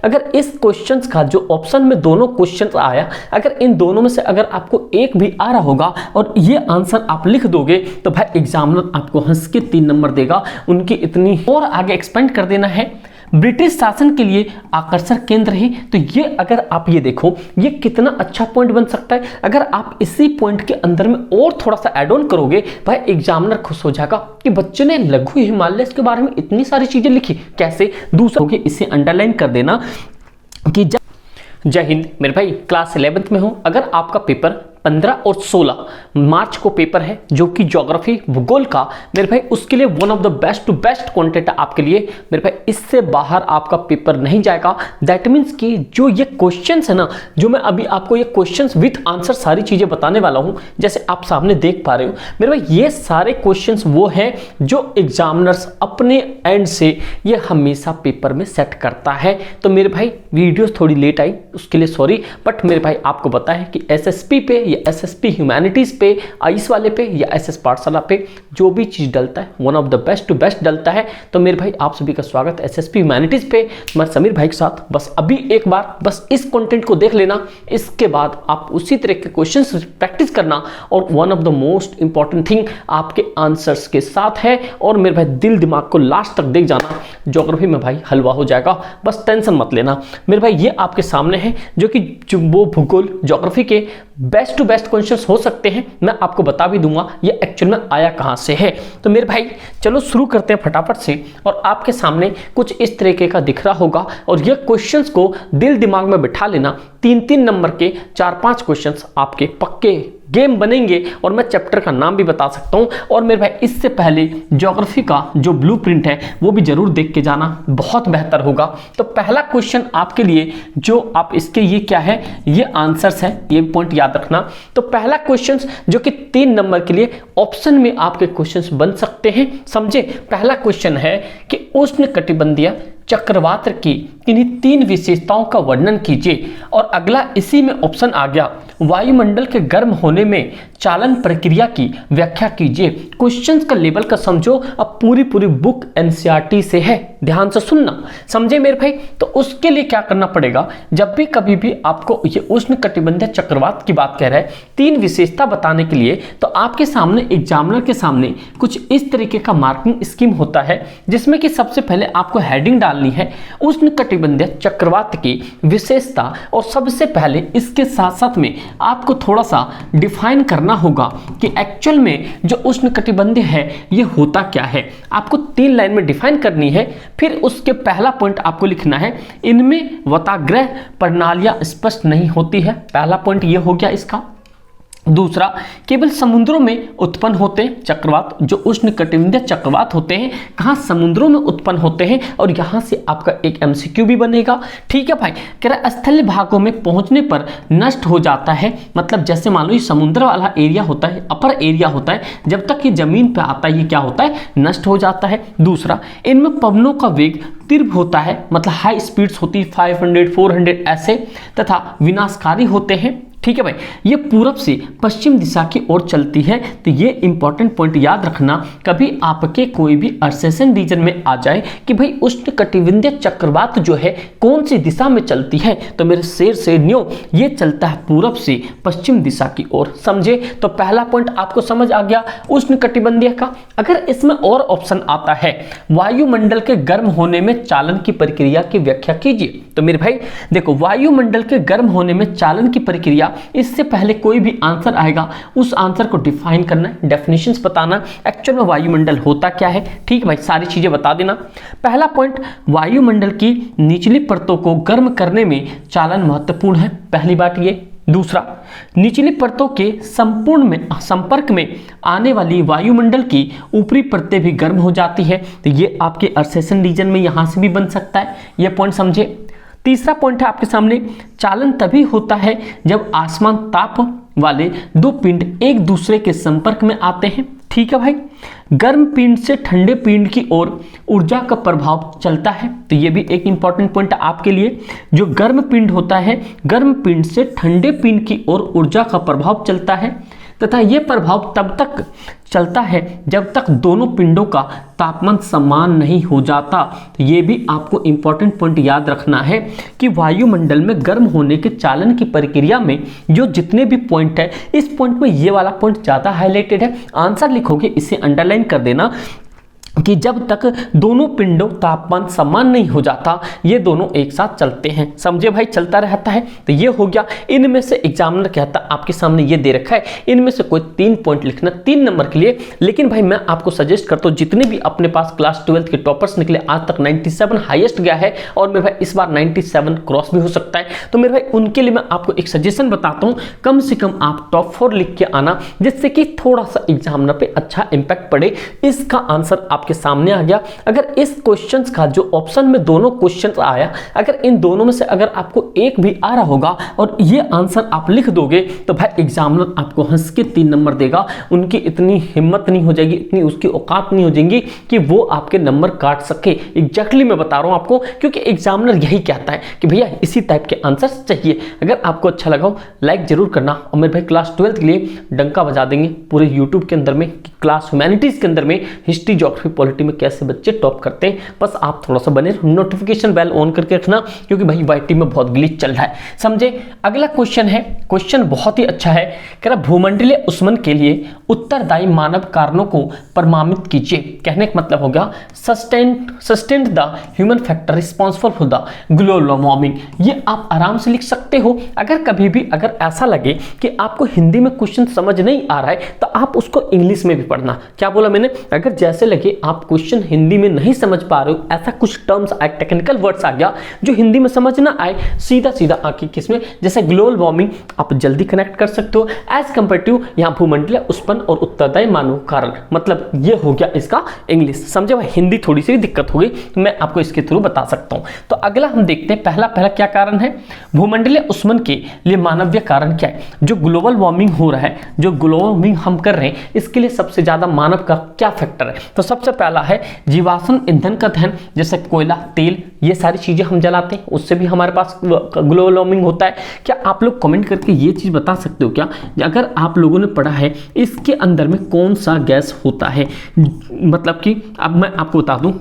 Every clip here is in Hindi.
अगर इस क्वेश्चंस का जो ऑप्शन में दोनों क्वेश्चंस आया, अगर इन दोनों में से अगर आपको एक भी आ रहा होगा और ये आंसर आप लिख दोगे तो भाई एग्जामिनर आपको हंस के 3 नंबर देगा। उनकी इतनी और आगे एक्सपेंड कर देना है। ब्रिटिश शासन के लिए आकर्षण केंद्र है, तो ये अगर आप ये देखो ये कितना अच्छा पॉइंट बन सकता है। अगर आप इसी पॉइंट के अंदर में और थोड़ा सा ऐड ऑन करोगे भाई एग्जामिनर खुश हो जाएगा कि बच्चे ने लघु हिमालय के बारे में इतनी सारी चीजें लिखी कैसे। दूसरा इसे अंडरलाइन कर देना कि जय हिंद मेरे भाई, क्लास 11th में हो। अगर आपका पेपर 15 और 16 मार्च को पेपर है जो कि ज्योग्राफी भूगोल का, मेरे भाई उसके लिए one of the best to best content है आपके लिए मेरे भाई। इससे बाहर आपका पेपर नहीं जाएगा। दैट मीन्स कि जो ये क्वेश्चंस है ना, जो मैं अभी आपको ये क्वेश्चंस विद आंसर सारी चीजें बताने वाला हूं, जैसे आप सामने देख पा रहे हो मेरे भाई, ये सारे क्वेश्चंस वो हैं जो एग्जामिनर्स अपने एंड से ये हमेशा पेपर में सेट करता है। तो मेरे भाई वीडियो थोड़ी लेट आई उसके लिए सॉरी, बट मेरे भाई आपको पता है कि एसएसपी पे या एसएसपी ह्यूमैनिटीज पे, आइस वाले पे या एसएस पाठशाला पे जो भी चीज डलता है one of the best to best डलता है। तो मेरे भाई आप सभी का स्वागत एसएसपी ह्यूमैनिटीज पे, मैं समीर भाई के साथ। बस अभी एक बार बस इस कंटेंट को देख लेना, इसके बाद आप उसी तरह के क्वेश्चंस प्रैक्टिस करना और one of the most important thing आपके आंसर्स के साथ है। और मेरे भाई दिल दिमाग को लास्ट तक देख जाना, ज्योग्राफी में भाई हलवा हो जाएगा, बस टेंशन मत लेना मेरे भाई। ये आपके सामने है जो कि वो भूगोल ज्योग्राफी के बेस्ट टू बेस्ट क्वेश्चंस हो सकते हैं। मैं आपको बता भी दूंगा ये एक्चुअल में आया कहां से है। तो मेरे भाई चलो शुरू करते हैं फटाफट से। और आपके सामने कुछ इस तरीके का दिख रहा होगा और ये क्वेश्चंस को दिल दिमाग में बिठा लेना। 3-3 नंबर के 4-5 क्वेश्चंस आपके पक्के गेम बनेंगे और मैं चैप्टर का नाम भी बता सकता हूं। और मेरे भाई इससे पहले ज्योग्राफी का जो ब्लूप्रिंट है वो भी जरूर देख के जाना, बहुत बेहतर होगा। तो पहला क्वेश्चन आपके लिए जो आप इसके ये क्या है, ये आंसर्स है, ये पॉइंट याद रखना। तो पहला क्वेश्चन जो कि 3 नंबर के लिए ऑप्शन में आपके क्वेश्चंस बन सकते हैं, समझे। पहला क्वेश्चन है कि उष्णकटिबंधीय चक्रवात की किन्हीं 3 विशेषताओं का वर्णन कीजिए। और अगला इसी में ऑप्शन आ गया, वायुमंडल के गर्म होने में चालन प्रक्रिया की व्याख्या कीजिए। क्वेश्चंस का लेवल का समझो, अब पूरी बुक एनसीईआरटी से है, ध्यान से सुनना, समझे मेरे भाई। तो उसके लिए क्या करना पड़ेगा, जब भी कभी भी आपको ये उष्णकटिबंधीय चक्रवात की बात कह रहा है 3 विशेषता बताने के लिए, तो आपके सामने एग्जामिनर के सामने कुछ इस तरीके का मार्किंग स्कीम होता है जिसमें कि सबसे पहले आपको हेडिंग डालनी है उष्णकटिबंधीय चक्रवात की विशेषता। और सबसे पहले इसके साथ साथ में आपको थोड़ा सा डिफाइन करना होगा कि एक्चुअल में जो उष्णकटिबंधीय है ये होता क्या है। आपको 3 लाइन में डिफाइन करनी है। फिर उसके पहला पॉइंट आपको लिखना है, इनमें वताग्रह प्रणालियां स्पष्ट नहीं होती है। पहला पॉइंट ये हो गया इसका। दूसरा, केवल समुद्रों में उत्पन्न होते हैं चक्रवात, जो उष्णकटिबंधीय चक्रवात होते हैं कहाँ, समुद्रों में उत्पन्न होते हैं। और यहाँ से आपका एक एमसीक्यू भी बनेगा, ठीक है भाई। कह रहा स्थलीय भागों में पहुंचने पर नष्ट हो जाता है, मतलब जैसे मान लो ये समुद्र वाला एरिया होता है, अपर एरिया होता है, जब तक ये जमीन पे आता है ये क्या होता है, नष्ट हो जाता है। दूसरा, इनमें पवनों का वेग तीव्र होता है, मतलब हाई स्पीड्स होती है 500 400 ऐसे, तथा विनाशकारी होते हैं, ठीक है भाई। ये पूरब से पश्चिम दिशा की ओर चलती है। तो ये इंपॉर्टेंट पॉइंट याद रखना, कभी आपके कोई भी अर्सेशन रीजन में आ जाए कि भाई उष्णकटिबंधीय चक्रवात जो है कौन सी दिशा में चलती है, तो मेरे शेर से न्यो ये चलता है पूरब से पश्चिम दिशा की ओर, समझे। तो पहला पॉइंट आपको समझ आ गया उष्णकटिबंधीय का। अगर इसमें और ऑप्शन आता है, वायुमंडल के गर्म होने में चालन की प्रक्रिया की व्याख्या कीजिए, तो मेरे भाई देखो वायुमंडल के गर्म होने में चालन की प्रक्रिया, इससे पहले कोई भी आंसर आएगा उस आंसर को डिफाइन करना है, डेफिनेशंस बताना, एक्चुअल में वायुमंडल होता क्या है, ठीक है भाई, सारी चीजें बता देना। पहला पॉइंट, वायुमंडल की निचली परतों को गर्म करने में चालन महत्वपूर्ण है, पहली बात ये। दूसरा, निचली परतों के संपर्क में आने वाली वायुमंडल की ऊपरी परतें भी गर्म हो जाती है, तो ये आपके अर्सेशन रीजन में यहां से भी बन सकता है, ये पॉइंट समझे। तीसरा पॉइंट है आपके सामने, चालन तभी होता है जब आसमान ताप वाले 2 पिंड एक दूसरे के संपर्क में आते हैं, ठीक है भाई। गर्म पिंड से ठंडे पिंड की ओर ऊर्जा का प्रभाव चलता है, तो ये भी एक इंपॉर्टेंट पॉइंट आपके लिए। जो गर्म पिंड होता है, गर्म पिंड से ठंडे पिंड की ओर ऊर्जा का प्रभाव चलता है। तथा ये प्रभाव तब तक चलता है जब तक दोनों पिंडों का तापमान समान नहीं हो जाता। तो ये भी आपको इंपॉर्टेंट पॉइंट याद रखना है कि वायुमंडल में गर्म होने के चालन की प्रक्रिया में जो जितने भी पॉइंट है, इस पॉइंट में ये वाला पॉइंट ज़्यादा हाईलाइटेड है। आंसर लिखोगे इसे अंडरलाइन कर देना कि जब तक दोनों पिंडों तापमान समान नहीं हो जाता ये दोनों एक साथ चलते हैं। समझे भाई, चलता रहता है। तो ये हो गया। इनमें से एग्जामिनर कहता आपके सामने ये दे रखा है, इनमें से कोई 3 पॉइंट लिखना 3 नंबर के लिए। लेकिन भाई मैं आपको सजेस्ट करता हूँ जितने भी अपने पास क्लास 12th के टॉपर्स निकले, आज तक 97 हाईएस्ट गया है और मेरे भाई इस बार 97 क्रॉस भी हो सकता है। तो मेरे भाई उनके लिए मैं आपको एक सजेशन बताता हूँ, कम से कम आप टॉप 4 लिख के आना, जिससे कि थोड़ा सा एग्जामिनर पे अच्छा इंपैक्ट पड़े। इसका आंसर आपके सामने आ गया। अगर इस क्वेश्चंस का जो ऑप्शन में दोनों क्वेश्चंस आया, अगर इन दोनों में से अगर आपको एक भी आ रहा होगा और ये आंसर आप लिख दोगे तो भाई एग्जामिनर आपको हंस के 3 नंबर देगा। उनकी इतनी हिम्मत नहीं हो जाएगी, इतनी उसकी औकात नहीं हो जाएगी कि वो आपके नंबर काट सके। एग्जैक्टली मैं बता रहा हूं आपको, क्योंकि एग्जामिनर यही कहता है कि भैया इसी टाइप के आंसर चाहिए। अगर आपको अच्छा लगा हो लाइक जरूर करना, और मेरे भाई क्लास 12th के लिए डंका बजा देंगे पूरे यूट्यूब के अंदर में, क्लास ह्यूमैनिटीज के अंदर में हिस्ट्री, ज्योग्राफी, पॉलिटी में कैसे बच्चे टॉप करते हैं। बस आप थोड़ा सा बने, नोटिफिकेशन बेल ऑन करके रखना, क्योंकि भाई वाईटी में बहुत ग्लिच चल रहा है। समझे। अगला क्वेश्चन है, क्वेश्चन बहुत ही अच्छा है। कह रहा भूमंडलीय ऊष्मन के लिए उत्तरदायी मानव कारणों को प्रमाणित कीजिए। कहने का मतलब हो गया sustained the human factor responsible for the global warming. ये आप आराम से लिख सकते हो। अगर कभी भी अगर ऐसा लगे कि आपको हिंदी में क्वेश्चन समझ नहीं आ रहा है तो आप उसको इंग्लिश में भी पढ़ना। क्या बोला मैंने, अगर जैसे लगे आप क्वेश्चन हिंदी में नहीं समझ पा रहे हो, ऐसा कुछ टर्म्स आए, टेक्निकल वर्ड्स आ गया जो हिंदी में समझ ना आए, सीधा सीधा आके किसमें, जैसे ग्लोबल वार्मिंग आप जल्दी कनेक्ट कर सकते हो एज कंपेयर टू यहाँ भूमंडलीय ऊष्मन और उत्तरदायी मानव कारण। मतलब ये हो गया इसका इंग्लिश। समझे भाई, हिंदी थोड़ी सी दिक्कत हो गई तो मैं आपको इसके थ्रू बता सकता हूँ। तो अगला हम देखते हैं, पहला क्या कारण है भूमंडलीय ऊष्मन के लिए मानवीय कारण क्या है। जो ग्लोबल वार्मिंग हो रहा है, जो ग्लोबल वार्मिंग हम कर रहे हैं, इसके लिए सबसे ज्यादा मानव का क्या फैक्टर है। तो सबसे पहला है जीवाश्म ईंधन का दहन, जैसे कोयला, तेल, ये सारी चीजें हम जलाते हैं, उससे भी हमारे पास ग्लोबल वार्मिंग होता है। क्या आप लोग कमेंट करके ये चीज बता सकते हो क्या, अगर आप लोगों ने पढ़ा है इसके अंदर में कौन सा गैस होता है। मतलब कि अब मैं आपको बता दूं,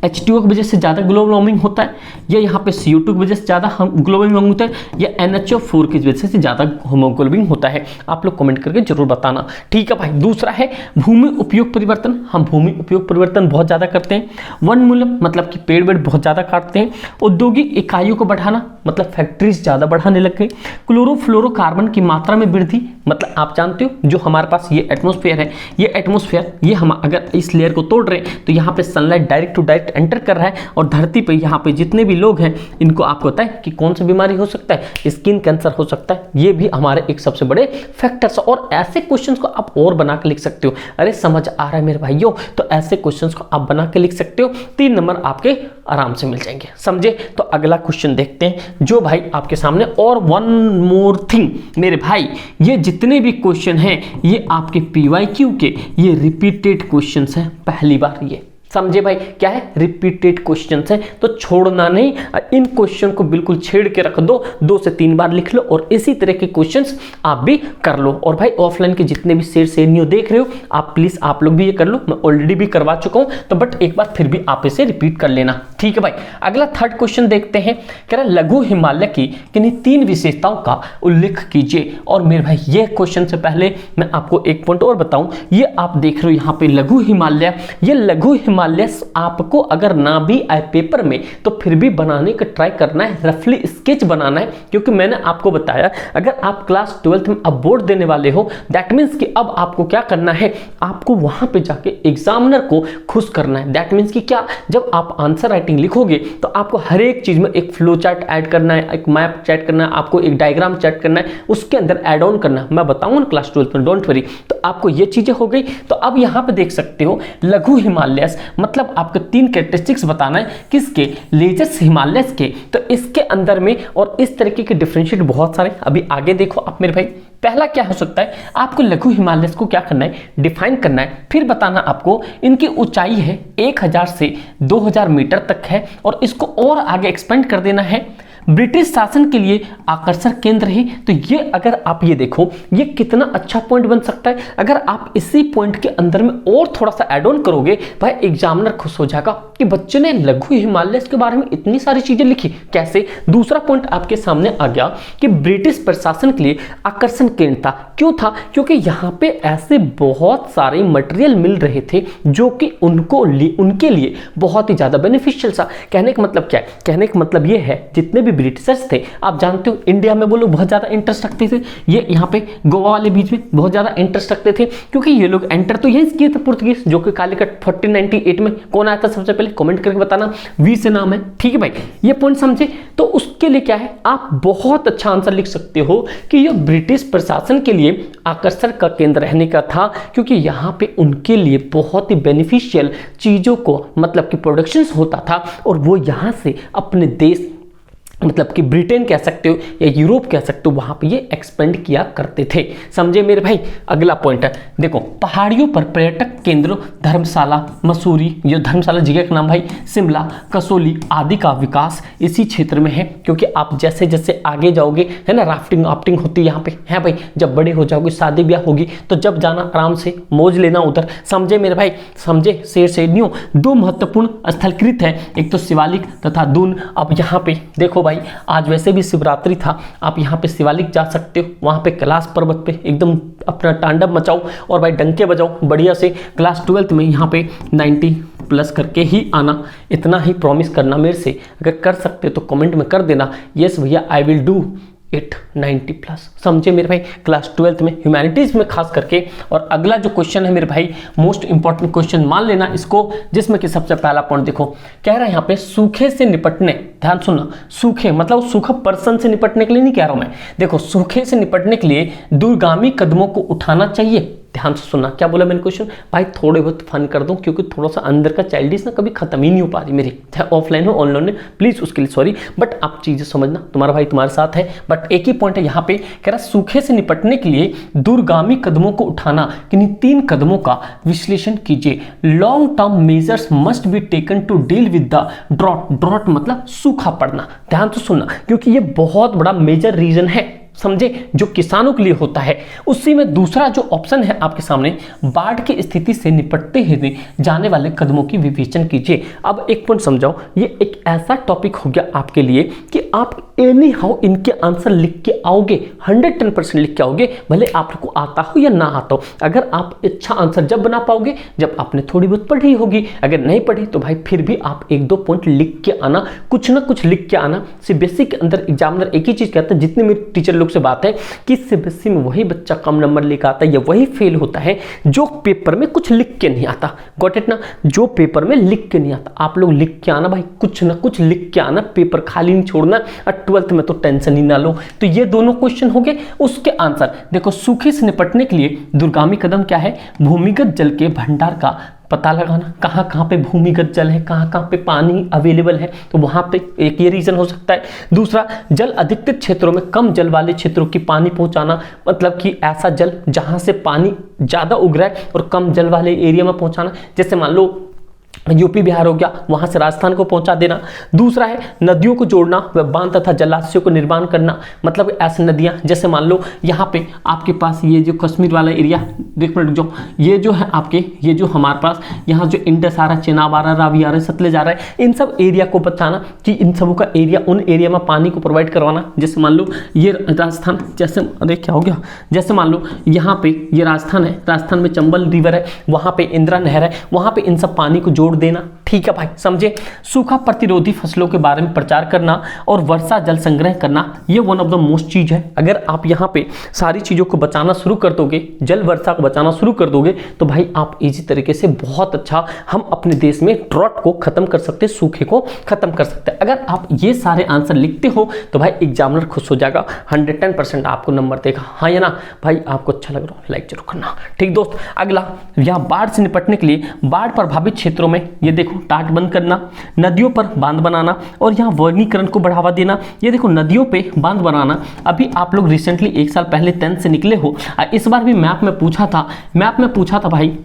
H2O की वजह से ज़्यादा ग्लोबल वार्मिंग होता है, या यहाँ पे CO2 की वजह से ज़्यादा ग्लोबल वार्मिंग होता है, या NHO4 की वजह से ज़्यादा हीमोग्लोबिन होता है। आप लोग कमेंट करके जरूर बताना। ठीक है भाई। दूसरा है भूमि उपयोग परिवर्तन। हम भूमि उपयोग परिवर्तन बहुत ज़्यादा करते हैं। वनमूलन मतलब कि पेड़ वेड़ बहुत ज़्यादा काटते हैं। औद्योगिक इकाइयों को बढ़ाना, मतलब फैक्ट्रीज ज़्यादा बढ़ाने लग गए। क्लोरोफ्लोरोकार्बन की मात्रा में वृद्धि, मतलब आप जानते हो जो हमारे पास ये एटमॉस्फेयर है, ये एटमॉस्फेयर ये हम अगर इस लेयर को तोड़ रहे हैं तो यहाँ पे sunlight direct to direct enter कर रहा है, और धरती पे यहाँ पे जितने भी लोग हैं इनको आपको पता है कि कौन सी बीमारी हो सकता है, स्किन कैंसर हो सकता है। ये भी हमारे एक सबसे बड़े फैक्टर्स। और ऐसे क्वेश्चंस को आप और बना के लिख सकते हो। अरे समझ आ रहा है मेरे भाइयों, तो ऐसे क्वेश्चंस को आप बना के लिख सकते हो, 3 नंबर आपके आराम से मिल जाएंगे। समझे। तो अगला क्वेश्चन देखते हैं जो भाई आपके सामने। और वन मोर थिंग मेरे भाई, ये जितने भी क्वेश्चन हैं ये आपके PYQ के ये रिपीटेड क्वेश्चंस हैं, पहली बार ये। समझे भाई, क्या है रिपीटेड क्वेश्चन है, तो छोड़ना नहीं। इन क्वेश्चन को बिल्कुल छेड़ के रख दो, 2 से 3 बार लिख लो, और इसी तरह के क्वेश्चंस आप भी कर लो। और भाई ऑफलाइन के जितने भी शेर देख रहे हो आप प्लीज आप लोग भी ये कर लो। मैं ऑलरेडी भी करवा चुका हूं, तो बट एक बार फिर भी आप इसे रिपीट कर लेना। ठीक है भाई। अगला 3rd क्वेश्चन देखते हैं। कह रहा लघु हिमालय की किन्हीं 3 विशेषताओं का उल्लेख कीजिए। और मेरे भाई ये क्वेश्चन से पहले मैं आपको एक पॉइंट और बताऊं, ये आप देख रहे हो यहाँ पे लघु हिमालय, ये लघु हिमालय आपको अगर ना भी आए पेपर में तो फिर भी बनाने का ट्राई करना है, रफली स्केच बनाना है। क्योंकि मैंने आपको बताया अगर आप क्लास 12th में अब बोर्ड देने वाले हो, दैट मीन्स कि अब आपको क्या करना है, आपको वहां पे जाके एग्जामिनर को खुश करना है। दैट मीन्स कि क्या, जब आप आंसर राइटिंग लिखोगे तो आपको हर एक चीज में एक फ्लो चार्ट ऐड करना है, एक मैप चैट करना है, आपको एक डायग्राम चैट करना है, उसके अंदर एड ऑन करना है। मैं बताऊंगा क्लास 12th में, डोंट वरी। तो आपको ये चीजें हो गई। तो अब यहां पे देख सकते हो लघु हिमालयस मतलब आपको 3 कैरेक्टरिस्टिक्स बताना है, किसके, लेजर्स हिमालयस के। तो इसके अंदर में और इस तरीके के डिफरेंशिएट बहुत सारे, अभी आगे देखो आप मेरे भाई। पहला क्या हो सकता है, आपको लघु हिमालयस को क्या करना है, डिफाइन करना है, फिर बताना आपको इनकी ऊंचाई है 1000 से 2000 मीटर तक है, और इसको और आगे एक्सपेंड कर देना है ब्रिटिश शासन के लिए आकर्षण केंद्र है। तो ये अगर आप ये देखो, ये कितना अच्छा पॉइंट बन सकता है। अगर आप इसी पॉइंट के अंदर में और थोड़ा सा ऐड ऑन करोगे, भाई एग्जामिनर खुश हो जाएगा कि बच्चे ने लघु हिमालय के बारे में इतनी सारी चीजें लिखी। कैसे? दूसरा पॉइंट आपके सामने आ गया कि ब्रिटिश प्रशासन के लिए आकर्षण केंद्र था। क्यों था? क्योंकि यहाँ पे ऐसे बहुत सारे मटेरियल मिल रहे थे जो कि उनके लिए बहुत ही ज्यादा बेनिफिशियल था। कहने का मतलब क्या है? कहने का मतलब ये है, जितने भी ब्रिटिशर्स थे, आप जानते हो इंडिया में वो लोग बहुत ज्यादा इंटरेस्ट रखते थे। ये यहाँ पे गोवा वाले बीच में बहुत ज्यादा इंटरेस्ट रखते थे, क्योंकि ये लोग एंटर तो यही किए थे पुर्तगीज, जो कि कालीकट 1498 में कौन आया था सबसे पहले? कमेंट करके बताना, वी से नाम है। ठीक है भाई, ये पॉइंट समझे? तो उसके लिए क्या है, आप बहुत अच्छा आंसर लिख सकते हो कि ये ब्रिटिश प्रशासन के लिए आकर्षण का केंद्र रहने का था, क्योंकि यहाँ पे उनके लिए बहुत ही बेनिफिशियल चीजों को मतलब कि प्रोडक्शन होता था, और वो यहाँ से अपने देश मतलब कि ब्रिटेन कह सकते हो या यूरोप कह सकते हो, वहां पे ये एक्सपेंड किया करते थे। समझे मेरे भाई? अगला पॉइंट है, देखो पहाड़ियों पर पर्यटक केंद्रों, धर्मशाला, मसूरी, ये धर्मशाला जगह का नाम भाई, शिमला, कसौली आदि का विकास इसी क्षेत्र में है। क्योंकि आप जैसे जैसे आगे जाओगे, है ना, राफ्टिंग वाफ्टिंग होती है यहाँ पे, है भाई। जब बड़े हो जाओगे, शादी ब्याह होगी, तो जब जाना आराम से मौज लेना उधर। समझे मेरे भाई? समझे? शेर शेरनियों, दो महत्वपूर्ण स्थलकृत है, एक तो शिवालिक तथा दून। अब यहाँ पे देखो भाई, आज वैसे भी शिवरात्रि था, आप यहाँ पे शिवालिक जा सकते हो, वहाँ पे कैलाश पर्वत पे एकदम अपना तांडव मचाओ और भाई डंके बजाओ बढ़िया से। क्लास 12th में यहाँ पे 90 प्लस करके ही आना, इतना ही प्रॉमिस करना मेरे से। अगर कर सकते हो तो कमेंट में कर देना, यस भैया I will do it 90 plus. समझे मेरे भाई? क्लास 12th में ह्यूमैनिटीज में खास करके। और अगला जो क्वेश्चन है मेरे भाई, मोस्ट इंपॉर्टेंट क्वेश्चन मान लेना इसको, जिसमें कि सबसे पहला पॉइंट देखो, कह रहा है यहाँ पे सूखे से निपटने, ध्यान सुनना, सूखे मतलब सूखा पर्सन से निपटने के लिए नहीं कह रहा हूं मैं। देखो सूखे से निपटने के लिए दूरगामी कदमों को उठाना चाहिए। ध्यान से सुनना, क्या बोला मैंने क्वेश्चन? भाई थोड़े बहुत फन कर दूं, क्योंकि थोड़ा सा अंदर का चाइल्डिश ना कभी खत्म ही नहीं हो पा रही मेरी, चाहे ऑफलाइन हो ऑनलाइन हो, प्लीज उसके लिए सॉरी, बट आप चीजें समझना, तुम्हारा भाई तुम्हारे साथ है। बट एक ही पॉइंट है यहाँ पे, कह रहा सूखे से निपटने के लिए दूरगामी कदमों को उठाना, किन्हीं 3 कदमों का विश्लेषण कीजिए। Long term measures must be taken to deal with the drought. Drought मतलब सूखा पड़ना। ध्यान से सुनना, क्योंकि ये बहुत बड़ा मेजर रीजन है, समझे, जो किसानों के लिए होता है। उसी में दूसरा जो ऑप्शन है आपके सामने, बाढ़ की स्थिति से निपटते हुए जाने वाले कदमों की विवेचन कीजिए। अब एक पॉइंट समझाओ, ये एक ऐसा टॉपिक हो गया आपके लिए कि आप एनी हाउ इनके आंसर लिख के आओगे, 110% लिख के आओगे, भले आपको आता हो या ना आता हो। अगर आप अच्छा आंसर जब बना पाओगे जब आपने थोड़ी बहुत पढ़ी होगी, अगर नहीं पढ़ी तो भाई फिर भी आप 1-2 पॉइंट लिख के आना, कुछ ना कुछ लिख के आना। सीबीएसई के अंदर एग्जामिनर एक ही चीज कहता है, जितने मेरे टीचर लोग से बात है, कि सीबीएसई में वही बच्चा कम नंबर लेकर आता है या वही फेल होता है जो पेपर में कुछ लिख के नहीं आता। गॉट इट ना? जो पेपर में लिख के नहीं आता। आप लोग लिख के आना भाई, कुछ ना कुछ लिख के आना, पेपर खाली नहीं छोड़ना। और 12th में तो टेंशन ही ना लो। तो ये दोनों क्वेश्चन हो गए। उसके आंसर देखो, सूखे से निपटने के लिए दूरगामी कदम क्या है? भूमिगत जल के भंडार का पता लगाना, कहाँ कहाँ पे भूमिगत जल है, कहाँ कहाँ पे पानी अवेलेबल है, तो वहाँ पे एक ये रीजन हो सकता है। दूसरा, जल अधिकतर क्षेत्रों में कम जल वाले क्षेत्रों की पानी पहुँचाना, मतलब कि ऐसा जल जहाँ से पानी ज़्यादा उग रहा है और कम जल वाले एरिया में पहुँचाना। जैसे मान लो यूपी बिहार हो गया, वहां से राजस्थान को पहुंचा देना। दूसरा है नदियों को जोड़ना व बांध तथा जलाशयों को निर्माण करना, मतलब ऐसी नदियां, जैसे मान लो यहाँ पे आपके पास ये जो कश्मीर वाला एरिया, देख मिनट, जो ये जो है आपके, ये जो हमारे पास यहाँ जो इंडस आ रहा है, चेनाब आ रहा है, रावी आ रहा है, सतलेज आ रहा है, इन सब एरिया को बताना कि इन सबों का एरिया, उन एरिया में पानी को प्रोवाइड करवाना। जैसे मान लो ये राजस्थान, जैसे अरे क्या हो गया, जैसे मान लो यहाँ पे ये राजस्थान है, राजस्थान में चंबल रिवर है, वहाँ पे इंदिरा नहर है, वहाँ पे इन सब पानी को जोड़ देना। ठीक है भाई, समझे? सूखा प्रतिरोधी फसलों के बारे में प्रचार करना और वर्षा जल संग्रह करना, ये वन ऑफ द मोस्ट चीज है। अगर आप यहाँ पे सारी चीजों को बचाना शुरू कर दोगे, जल वर्षा को बचाना शुरू कर दोगे, तो भाई आप इजी तरीके से बहुत अच्छा हम अपने देश में ड्रॉट को खत्म कर सकते हैं, सूखे को खत्म कर सकते हैं। अगर आप ये सारे आंसर लिखते हो तो भाई एग्जामिनर खुश हो जाएगा, 110% आपको नंबर देगा। हाँ या ना भाई? आपको अच्छा लग रहा हो लाइक जरूर करना। ठीक दोस्त, अगला, यहाँ बाढ़ से निपटने के लिए बाढ़ प्रभावित क्षेत्रों में ये देखो टाट बंद करना, नदियों पर बांध बनाना और यहाँ वनीकरण को बढ़ावा देना। ये देखो नदियों पे बांध बनाना, अभी आप लोग रिसेंटली 1 साल पहले 10th से निकले हो, इस बार भी मैप में पूछा था भाई,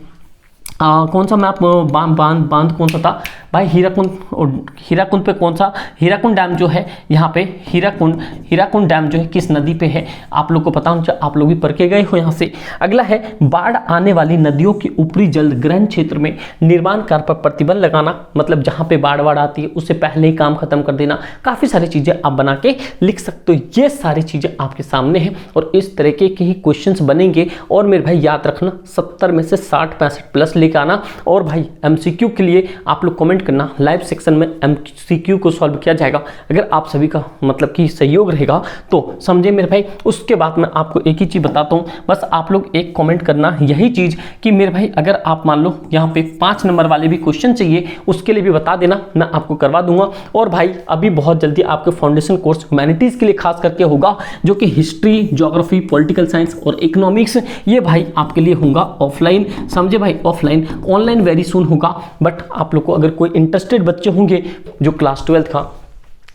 कौन सा मैप, बांध कौन सा था भाई हीराकुंड पे कौन सा, हीराकुंड डैम जो है यहाँ पे हीराकुंड डैम जो है किस नदी पे है, आप लोग को पता होना चाहिए, आप लोग भी पढ़ के गए हो यहाँ से। अगला है बाढ़ आने वाली नदियों के ऊपरी जल ग्रहण क्षेत्र में निर्माण कार्य पर प्रतिबंध लगाना, मतलब जहां पे बाढ़ आती है उससे पहले ही काम खत्म कर देना। काफी सारी चीजें आप बना के लिख सकते हो, ये सारी चीजें आपके सामने हैं और इस तरीके के ही क्वेश्चंस बनेंगे। और मेरे भाई याद रखना 70 में से 60-65 प्लस लेकर आना। और भाई एमसीक्यू के लिए आप लोग कमेंट करना, लाइव सेक्शन में एमसीक्यू को सॉल्व किया जाएगा। अगर आप सभी का मतलब कि सहयोग रहेगा तो समझे मेरे भाई। उसके बाद मैं आपको एक ही चीज बताता हूं, बस आप लोग एक कमेंट करना यही चीज कि मेरे भाई अगर आप मान लो यहाँ पे 5 नंबर वाले भी क्वेश्चन चाहिए उसके लिए भी बता देना, मैं आपको करवा दूंगा। और भाई अभी बहुत जल्दी आपके फाउंडेशन कोर्स ह्यूमैनिटीज के लिए खास करके होगा, जो कि हिस्ट्री, ज्योग्राफी, पॉलिटिकल साइंस और इकोनॉमिक्स, ये भाई आपके लिए होगा ऑफलाइन, समझे भाई, ऑफलाइन। ऑनलाइन वेरी सून होगा, बट आप लोग को अगर कोई इंटरेस्टेड बच्चे होंगे जो क्लास 12 का,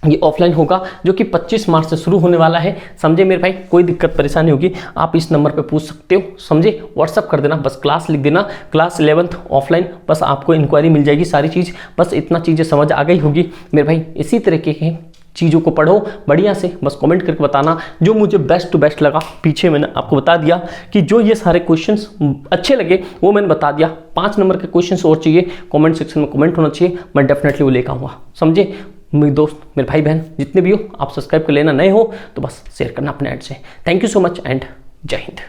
ये ऑफलाइन होगा जो कि 25 मार्च से शुरू होने वाला है, समझे मेरे भाई। कोई दिक्कत परेशानी होगी आप इस नंबर पे पूछ सकते हो, समझे। व्हाट्सअप कर देना, बस क्लास लिख देना, क्लास 11th ऑफलाइन, बस आपको इंक्वायरी मिल जाएगी सारी चीज़। बस इतना चीज़ें समझ आ गई होगी मेरे भाई। इसी तरीके के चीज़ों को पढ़ो बढ़िया से, बस कमेंट करके बताना जो मुझे बेस्ट टू बेस्ट लगा। पीछे मैंने आपको बता दिया कि जो ये सारे क्वेश्चंस अच्छे लगे वो मैंने बता दिया। 5 नंबर के क्वेश्चंस और चाहिए, कमेंट सेक्शन में कमेंट होना चाहिए, मैं डेफिनेटली वो लेकर आऊँगा, समझे। मेरे दोस्त, मेरे भाई बहन जितने भी हो, आप सब्सक्राइब कर लेना, नए हो तो बस शेयर करना अपने ऐड से। Thank you so much and जय हिंद।